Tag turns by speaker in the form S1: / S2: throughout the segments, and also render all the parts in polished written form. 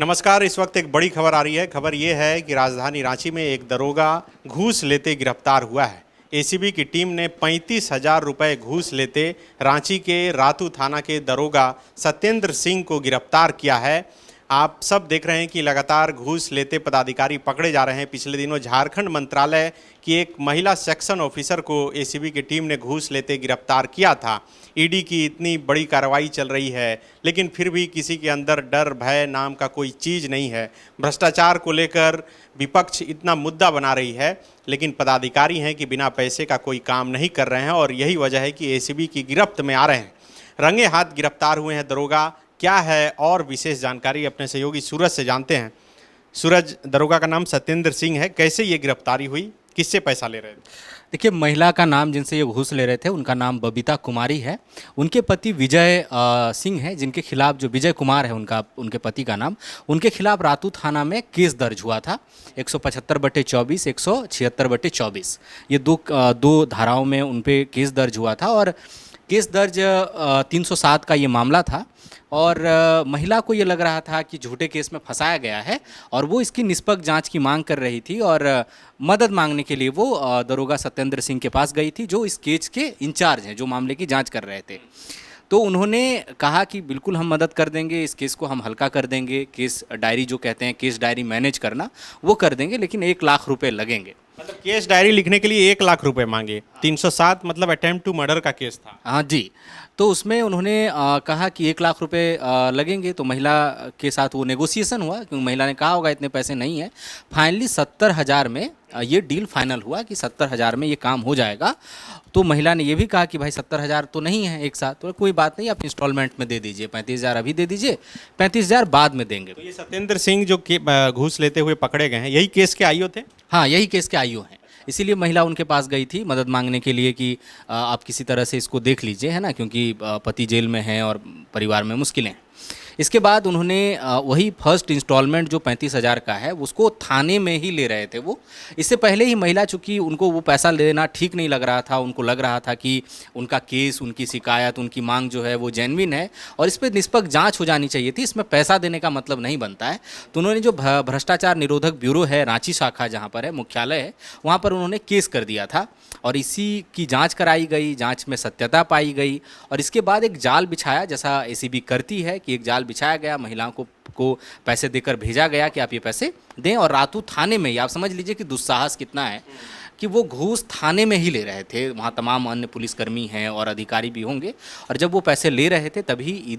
S1: नमस्कार। इस वक्त एक बड़ी खबर आ रही है। खबर ये है कि राजधानी रांची में एक दरोगा घूस लेते गिरफ्तार हुआ है। एसीबी की टीम ने 35,000 रुपए घूस लेते रांची के रातू थाना के दरोगा सत्येंद्र सिंह को गिरफ्तार किया है। आप सब देख रहे हैं कि लगातार घूस लेते पदाधिकारी पकड़े जा रहे हैं। पिछले दिनों झारखंड मंत्रालय की एक महिला सेक्शन ऑफिसर को एसीबी की टीम ने घूस लेते गिरफ्तार किया था। ईडी की इतनी बड़ी कार्रवाई चल रही है, लेकिन फिर भी किसी के अंदर डर भय नाम का कोई चीज़ नहीं है। भ्रष्टाचार को लेकर विपक्ष इतना मुद्दा बना रही है, लेकिन पदाधिकारी हैं कि बिना पैसे का कोई काम नहीं कर रहे हैं और यही वजह है कि एसीबी की गिरफ्त में आ रहे हैं। रंगे हाथ गिरफ्तार हुए हैं दरोगा। क्या है और विशेष जानकारी अपने सहयोगी सूरज से जानते हैं। सूरज, दरोगा का नाम सत्येंद्र सिंह है, कैसे ये गिरफ्तारी हुई, किससे पैसा ले रहे थे?
S2: देखिए, महिला का नाम जिनसे ये घूस ले रहे थे उनका नाम बबीता कुमारी है। उनके पति विजय सिंह हैं, जिनके खिलाफ जो विजय कुमार है उनके पति का नाम, उनके खिलाफ रातू थाना में केस दर्ज हुआ था 175/24, 176/24। ये दो धाराओं में उन पे केस दर्ज हुआ था और केस दर्ज 307 का ये मामला था। और महिला को ये लग रहा था कि झूठे केस में फंसाया गया है और वो इसकी निष्पक्ष जांच की मांग कर रही थी और मदद मांगने के लिए वो दरोगा सत्येंद्र सिंह के पास गई थी, जो इस केस के इंचार्ज हैं, जो मामले की जांच कर रहे थे। तो उन्होंने कहा कि बिल्कुल हम मदद कर देंगे, इस केस को हम हल्का कर देंगे, केस डायरी जो कहते हैं, केस डायरी मैनेज करना, वो कर देंगे, लेकिन 1 लाख रुपए लगेंगे।
S1: मतलब केस डायरी लिखने के लिए 1 लाख रुपए मांगे। 307 मतलब अटेम्प्ट टू मर्डर का केस था।
S2: हाँ जी। तो उसमें उन्होंने कहा कि 1 लाख रुपए लगेंगे। तो महिला के साथ वो नेगोशिएशन हुआ, क्योंकि महिला ने कहा होगा इतने पैसे नहीं है। फाइनली 70,000 में ये डील फाइनल हुआ कि 70,000 में ये काम हो जाएगा। तो महिला ने ये भी कहा कि भाई 70,000 तो नहीं है एक साथ, तो कोई बात नहीं, आप इंस्टॉलमेंट में दे दीजिए, 35,000 अभी दे दीजिए, 35,000 बाद में देंगे।
S1: तो ये सत्येंद्र सिंह जो घूस लेते हुए पकड़े गए हैं, यही केस के आईओ थे?
S2: हाँ, यही केस के आईओ हैं। इसीलिए महिला उनके पास गई थी मदद मांगने के लिए कि आप किसी तरह से इसको देख लीजिए, है ना, क्योंकि पति जेल में है और परिवार में मुश्किलें हैं। इसके बाद उन्होंने वही फर्स्ट इंस्टॉलमेंट जो 35,000 का है उसको थाने में ही ले रहे थे वो। इससे पहले ही महिला, चूँकि उनको वो पैसा लेना ठीक नहीं लग रहा था, उनको लग रहा था कि उनका केस, उनकी शिकायत, उनकी मांग जो है वो जेन्युइन है और इस पर निष्पक्ष जांच हो जानी चाहिए थी, इसमें पैसा देने का मतलब नहीं बनता है। तो उन्होंने जो भ्रष्टाचार निरोधक ब्यूरो है, रांची शाखा जहाँ पर है, मुख्यालय है, वहाँ पर उन्होंने केस कर दिया था और इसी की जाँच कराई गई, जाँच में सत्यता पाई गई और इसके बाद एक जाल बिछाया, जैसा एसीबी करती है कि एक जाल बिछाया गया, महिलाओं को पैसे देकर भेजा गया कि आप ये पैसे दें। और रातू थाने में ही आप समझ लीजिए कि दुस्साहस कितना है कि वो घूस थाने में ही ले रहे थे। वहाँ तमाम अन्य पुलिसकर्मी हैं और अधिकारी भी होंगे और जब वो पैसे ले रहे थे तभी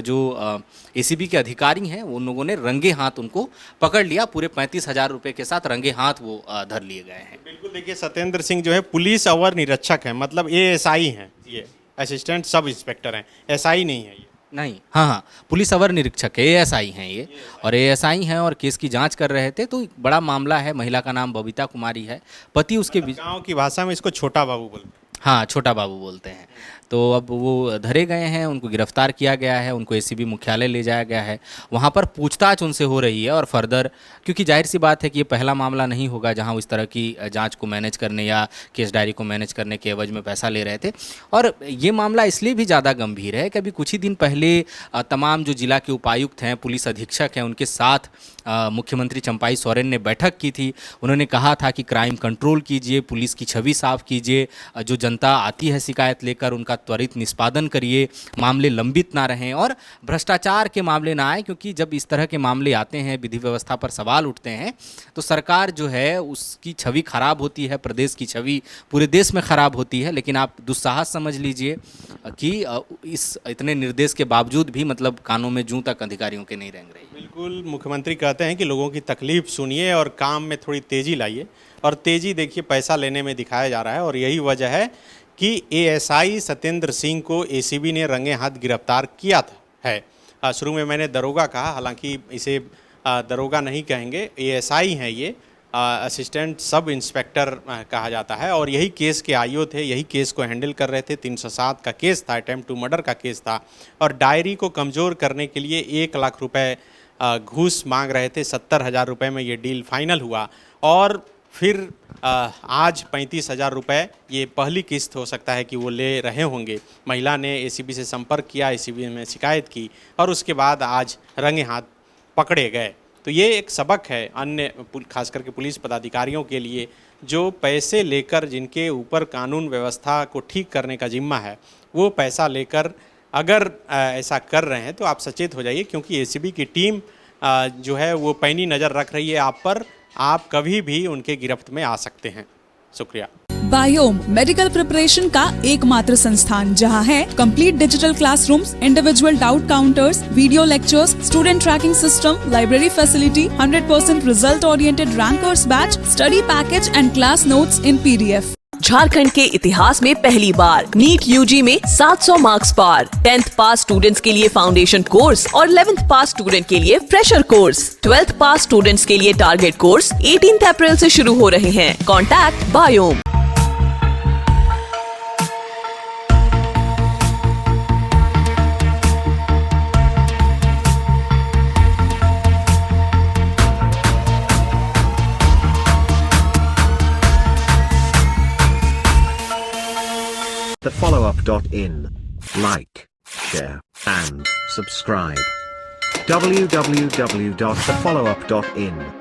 S2: जो एसीबी के अधिकारी हैं उन लोगों ने रंगे हाथ उनको पकड़ लिया। पूरे 35,000 रुपये के साथ रंगे हाथ वो धर लिए गए हैं।
S1: बिल्कुल। देखिए, सत्येंद्र सिंह जो है पुलिस अवर निरीक्षक है, मतलब एएसआई हैं, ये असिस्टेंट सब इंस्पेक्टर हैं, एसआई नहीं है ये।
S2: नहीं, हाँ हाँ, पुलिस अवर निरीक्षक है, एएसआई हैं ये, और एएसआई हैं और केस की जांच कर रहे थे। तो बड़ा मामला है। महिला का नाम बबीता कुमारी है, पति उसके
S1: गांव की भाषा में इसको छोटा बाबू बोलते हैं।
S2: हाँ, छोटा बाबू बोलते हैं। तो अब वो धरे गए हैं, उनको गिरफ्तार किया गया है, उनको एसीबी मुख्यालय ले जाया गया है। वहाँ पर पूछताछ उनसे हो रही है और फर्दर, क्योंकि जाहिर सी बात है कि ये पहला मामला नहीं होगा जहाँ इस तरह की जांच को मैनेज करने या केस डायरी को मैनेज करने के एवज में पैसा ले रहे थे। और ये मामला इसलिए भी ज़्यादा गंभीर है कि अभी कुछ ही दिन पहले तमाम जो जिला के उपायुक्त हैं, पुलिस अधीक्षक हैं, उनके साथ मुख्यमंत्री चंपाई सोरेन ने बैठक की थी। उन्होंने कहा था कि क्राइम कंट्रोल कीजिए, पुलिस की छवि साफ कीजिए, जो जनता आती है शिकायत लेकर उनका त्वरित निष्पादन करिए, मामले लंबित ना रहें और भ्रष्टाचार के मामले ना आए, क्योंकि जब इस तरह के मामले आते हैं, विधि व्यवस्था पर सवाल उठते हैं, तो सरकार जो है उसकी छवि खराब होती है, प्रदेश की छवि पूरे देश में खराब होती है। लेकिन आप दुस्साहस समझ लीजिए कि इस इतने निर्देश के बावजूद भी मतलब कानों में जूं तक अधिकारियों के नहीं रेंग रही।
S1: बिल्कुल। मुख्यमंत्री कहते हैं कि लोगों की तकलीफ सुनिए और काम में थोड़ी तेज़ी लाइए, और तेज़ी देखिए पैसा लेने में दिखाया जा रहा है। और यही वजह है कि एएसआई सत्येंद्र सिंह को एसीबी ने रंगे हाथ गिरफ्तार किया है। शुरू में मैंने दरोगा कहा, हालांकि इसे दरोगा नहीं कहेंगे, एएसआई हैं ये, असिस्टेंट सब इंस्पेक्टर कहा जाता है। और यही केस के आईओ थे, यही केस को हैंडल कर रहे थे। 307 का केस था, अटेम्प्ट टू मर्डर का केस था और डायरी को कमज़ोर करने के लिए 1 लाख रुपए घूस मांग रहे थे। 70,000 रुपये में ये डील फाइनल हुआ और फिर आज 35,000 रुपये, ये पहली किस्त हो सकता है कि वो ले रहे होंगे। महिला ने एसीबी से संपर्क किया, एसीबी में शिकायत की और उसके बाद आज रंगे हाथ पकड़े गए। तो ये एक सबक है अन्य खास करके पुलिस पदाधिकारियों के लिए, जो पैसे लेकर, जिनके ऊपर कानून व्यवस्था को ठीक करने का जिम्मा है, वो पैसा लेकर अगर ऐसा कर रहे हैं तो आप सचेत हो जाइए, क्योंकि एसीबी की टीम जो है वो पैनी नज़र रख रही है आप पर। आप कभी भी उनके गिरफ्त में आ सकते हैं। शुक्रिया।
S3: बायोम मेडिकल प्रिपरेशन का एकमात्र संस्थान जहां है complete digital classrooms, individual doubt counters, video lectures, student tracking system, library facility, 100% result oriented rankers batch, study package and class notes in PDF।
S4: Jharkhand के इतिहास में पहली बार नीट यूजी में 700 मार्क्स पार। 10th पास स्टूडेंट्स के लिए फाउंडेशन कोर्स और 11th पास student के लिए फ्रेशर कोर्स। 12th पास स्टूडेंट्स के लिए टारगेट कोर्स 18 अप्रैल से शुरू हो रहे हैं। Contact biome.
S5: thefollowup.in. Like, share, and subscribe. www.thefollowup.in